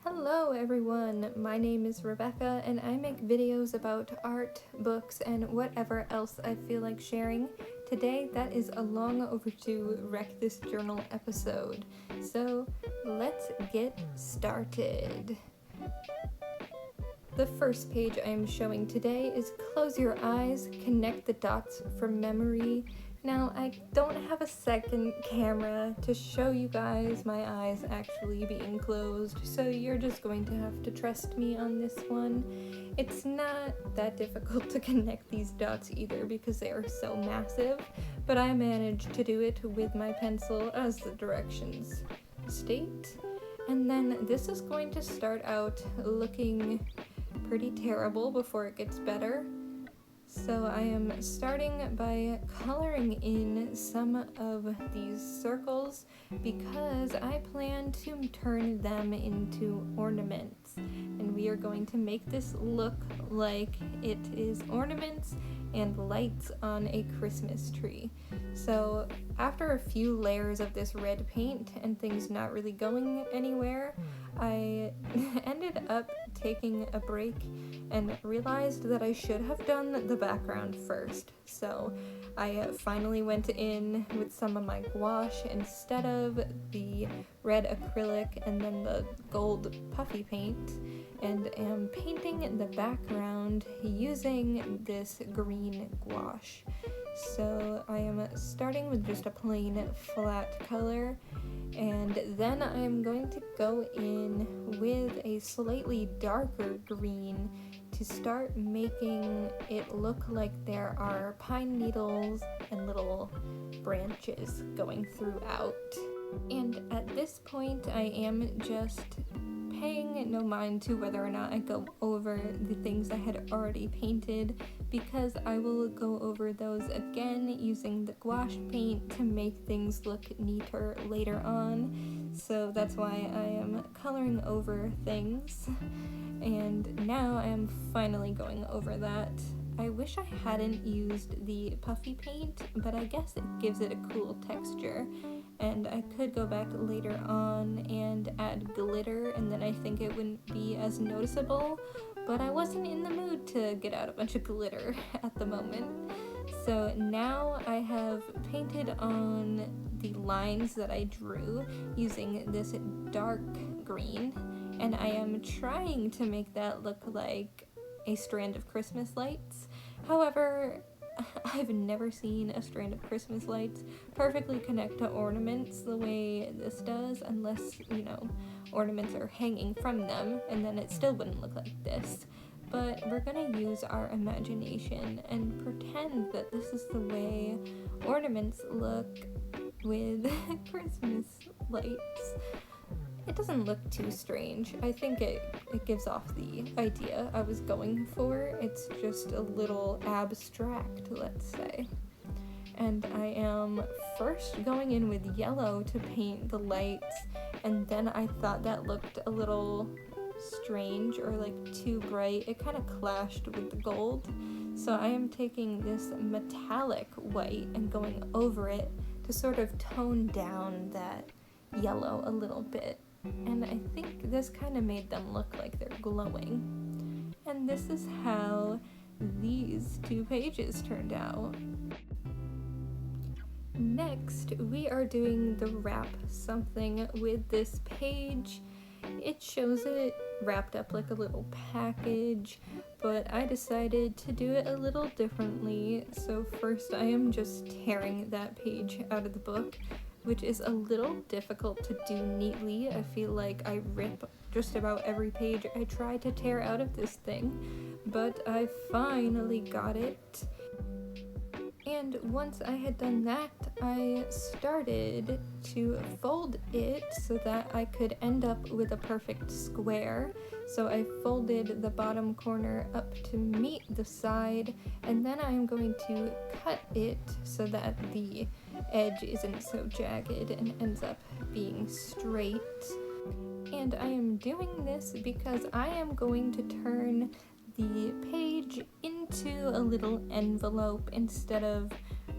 Hello everyone, my name is Rebecca and I make videos about art, books, and whatever else I feel like sharing. Today that is a long overdue Wreck This Journal episode, so let's get started. The first page I am showing today is Close Your Eyes, Connect the Dots from Memory. Now, I don't have a second camera to show you guys my eyes actually being closed, so you're just going to have to trust me on this one. It's not that difficult to connect these dots either because they are so massive, but I managed to do it with my pencil as the directions state. And then this is going to start out looking pretty terrible before it gets better. So I am starting by coloring in some of these circles because I plan to turn them into ornaments, and we are going to make this look like it is ornaments and lights on a Christmas tree. So after a few layers of this red paint and things not really going anywhere, I ended up taking a break and realized that I should have done the background first. So I finally went in with some of my gouache instead of the red acrylic and then the gold puffy paint, and am painting the background using this green gouache. So I am starting with just a plain flat color, and then I'm going to go in with a slightly darker green to start making it look like there are pine needles and little branches going throughout. And at this point I am just paying no mind to whether or not I go over the things I had already painted, because I will go over those again using the gouache paint to make things look neater later on. So that's why I am coloring over things, and now I am finally going over that. I wish I hadn't used the puffy paint, but I guess it gives it a cool texture, and I could go back later on and add glitter, and then I think it wouldn't be as noticeable, but I wasn't in the mood to get out a bunch of glitter at the moment. So now I have painted on the lines that I drew using this dark green, and I am trying to make that look like a strand of Christmas lights. However, I've never seen a strand of Christmas lights perfectly connect to ornaments the way this does, unless, ornaments are hanging from them, and then it still wouldn't look like this. But we're gonna use our imagination and pretend that this is the way ornaments look with Christmas lights. It doesn't look too strange. I think it gives off the idea I was going for. It's just a little abstract, let's say. And I am first going in with yellow to paint the lights, and then I thought that looked a little strange or like too bright. It kind of clashed with the gold. So I am taking this metallic white and going over it to sort of tone down that yellow a little bit. And I think this kind of made them look like they're glowing. And this is how these two pages turned out. Next, we are doing the wrap something with this page. It shows it wrapped up like a little package, but I decided to do it a little differently. So first I am just tearing that page out of the book, which is a little difficult to do neatly. I feel like I rip just about every page I try to tear out of this thing, but I finally got it. And once I had done that, I started to fold it so that I could end up with a perfect square. So I folded the bottom corner up to meet the side, and then I'm going to cut it so that the edge isn't so jagged and ends up being straight. And I am doing this because I am going to turn the page into a little envelope instead of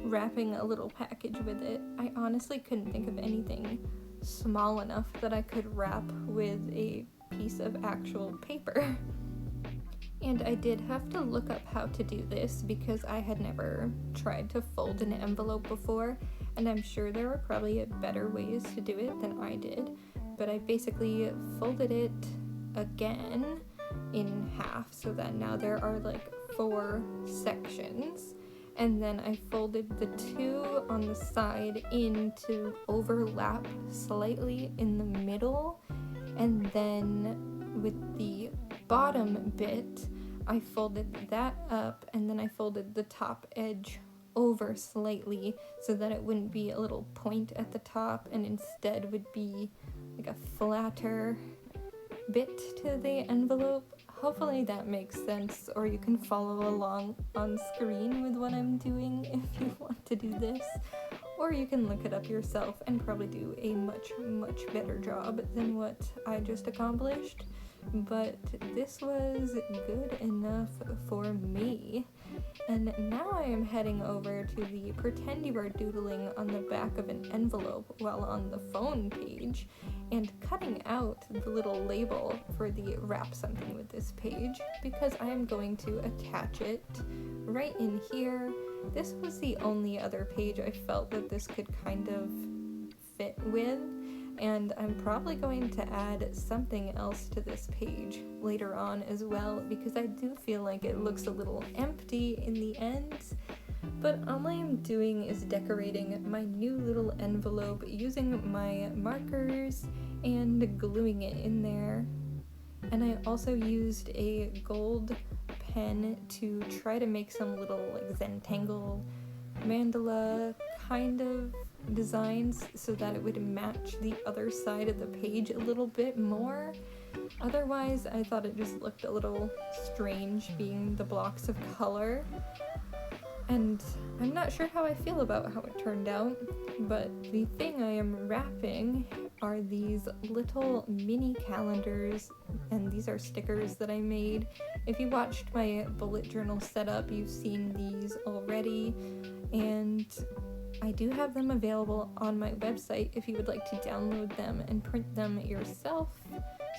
wrapping a little package with it. I honestly couldn't think of anything small enough that I could wrap with a piece of actual paper. And I did have to look up how to do this because I had never tried to fold an envelope before, and I'm sure there were probably better ways to do it than I did, but I basically folded it again in half so that now there are like 4 sections, and then I folded the 2 on the side in to overlap slightly in the middle, and then with the bottom bit I folded that up, and then I folded the top edge over slightly so that it wouldn't be a little point at the top and instead would be like a flatter bit to the envelope. Hopefully that makes sense, or you can follow along on screen with what I'm doing if you want to do this, or you can look it up yourself and probably do a much better job than what I just accomplished. But this was good enough for me. And now I am heading over to the pretend you are doodling on the back of an envelope while on the phone page and cutting out the little label for the wrap something with this page, because I am going to attach it right in here. This was the only other page I felt that this could kind of fit with, and I'm probably going to add something else to this page later on as well, because I do feel like it looks a little empty in the end. But all I am doing is decorating my new little envelope using my markers and gluing it in there. And I also used a gold pen to try to make some little like Zentangle mandala kind of designs so that it would match the other side of the page a little bit more. Otherwise, I thought it just looked a little strange being the blocks of color. And I'm not sure how I feel about how it turned out, but the thing I am wrapping are these little mini calendars, and these are stickers that I made. If you watched my bullet journal setup, you've seen these already, and I do have them available on my website if you would like to download them and print them yourself.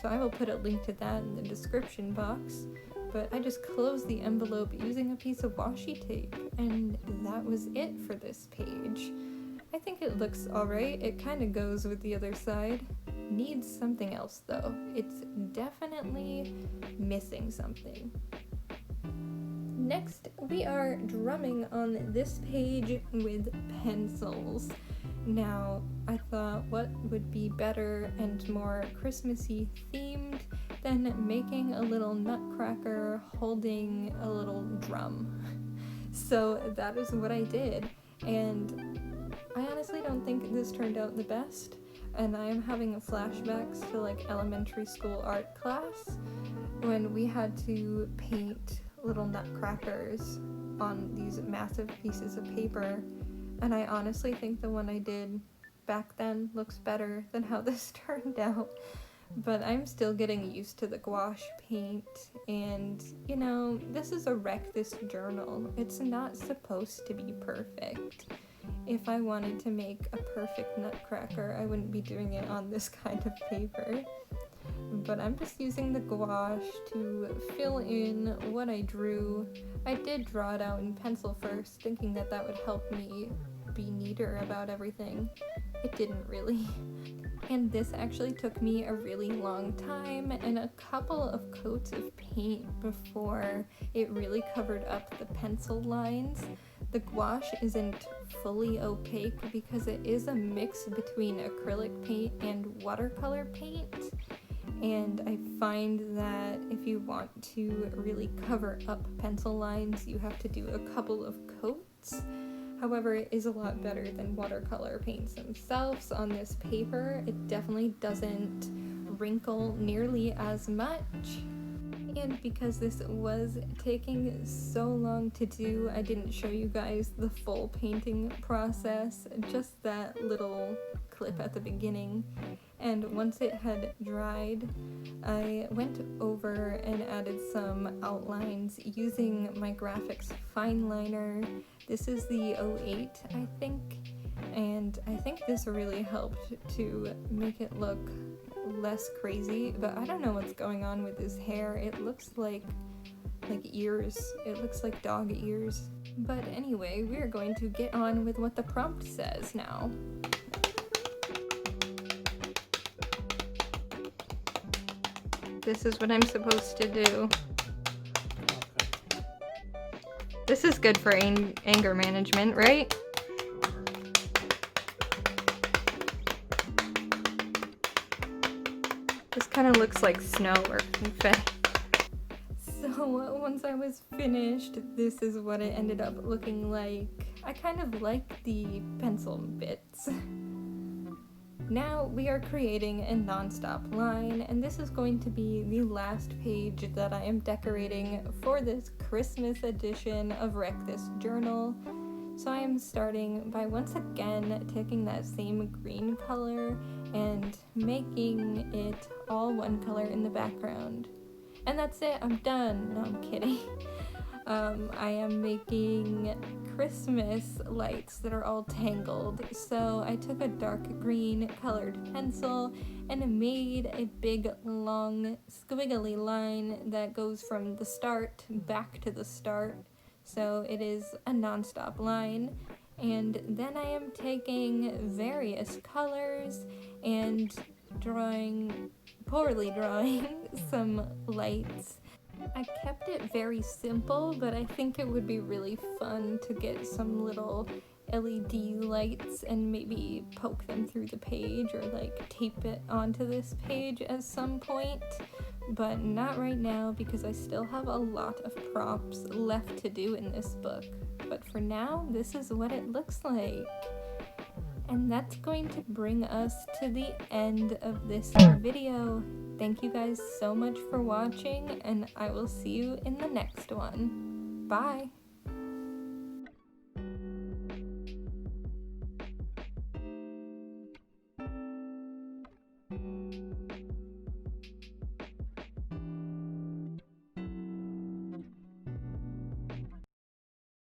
So I will put a link to that in the description box. But I just closed the envelope using a piece of washi tape, and that was it for this page. I think it looks alright. It kind of goes with the other side. Needs something else though. It's definitely missing something. Next, we are drumming on this page with pencils. Now, I thought what would be better and more Christmassy themed than making a little nutcracker holding a little drum. So that is what I did, and I honestly don't think this turned out the best, and I am having flashbacks to like elementary school art class when we had to paint little nutcrackers on these massive pieces of paper, and I honestly think the one I did back then looks better than how this turned out. But I'm still getting used to the gouache paint, and you know, this is a wreck this journal. It's not supposed to be perfect. If I wanted to make a perfect nutcracker, I wouldn't be doing it on this kind of paper. But I'm just using the gouache to fill in what I drew. I did draw it out in pencil first, thinking that that would help me be neater about everything. It didn't really. And this actually took me a really long time and a couple of coats of paint before it really covered up the pencil lines. The gouache isn't fully opaque because it is a mix between acrylic paint and watercolor paint. And I find that if you want to really cover up pencil lines, you have to do a couple of coats. However, it is a lot better than watercolor paints themselves on this paper. It definitely doesn't wrinkle nearly as much. And because this was taking so long to do, I didn't show you guys the full painting process, just that little clip at the beginning. And once it had dried, I went over and added some outlines using my graphics fine liner. This is the 08, I think, and I think this really helped to make it look less crazy, but I don't know what's going on with his hair. It looks like ears. It looks like dog ears. But anyway, we're going to get on with what the prompt says now. This is what I'm supposed to do. This is good for anger management, right? This kind of looks like snow or confetti. So once I was finished, this is what it ended up looking like. I kind of like the pencil bits. Now we are creating a non-stop line, and this is going to be the last page that I am decorating for this Christmas edition of Wreck This Journal. So I am starting by once again taking that same green color and making it all one color in the background. And that's it, I'm done. No, I'm kidding. I am making Christmas lights that are all tangled. So I took a dark green colored pencil and made a big long squiggly line that goes from the start back to the start. So it is a non-stop line. And then I am taking various colors and poorly drawing some lights. I kept it very simple, but I think it would be really fun to get some little LED lights and maybe poke them through the page or like tape it onto this page at some point, but not right now because I still have a lot of props left to do in this book. But for now, this is what it looks like. And that's going to bring us to the end of this video. Thank you guys so much for watching, and I will see you in the next one. Bye!